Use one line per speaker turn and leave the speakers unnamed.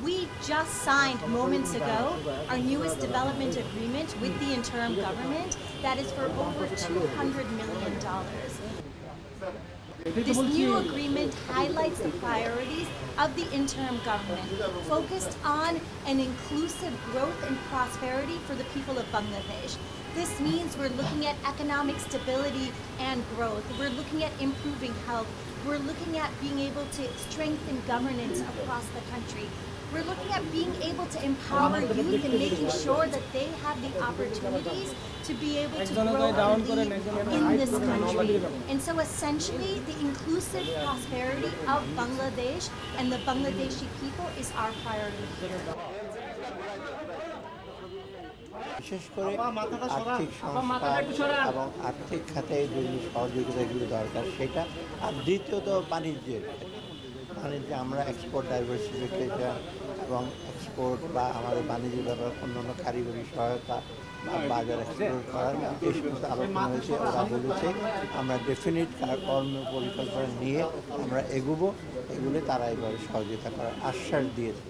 We just signed moments ago our newest development agreement with the interim government that is for over $200 million. This new agreement highlights the priorities of the interim government, focused on an inclusive growth and prosperity for the people of Bangladesh. This means we're looking at economic stability and growth. We're looking at improving health. We're looking at being able to strengthen governance across the country. We're looking at being able to empower youth and making sure that they have the opportunities to be able to grow and lead in this country. And so essentially, the inclusive prosperity of Bangladesh and the Bangladeshi people is our priority here.
বিশেষ করে আর্থিক সংস্কার এবং আর্থিক খাতে যে সহযোগিতাগুলো দরকার সেটা, আর দ্বিতীয়ত বাণিজ্যে আমরা এক্সপোর্ট ডাইভার্সিফিকেশন এবং এক্সপোর্ট বা আমাদের বাণিজ্য ব্যাপার অন্যান্য কারিগরি সহায়তা বা বাজার এক্সপ্লোর করার এই সমস্ত আলোচনা হয়েছে। ওরা বলেছে আমরা ডেফিনিট কর্ম পরিকল্পনা নিয়ে আমরা এগুলো তারা এবারে সহযোগিতা করার আশ্বাস দিয়েছে।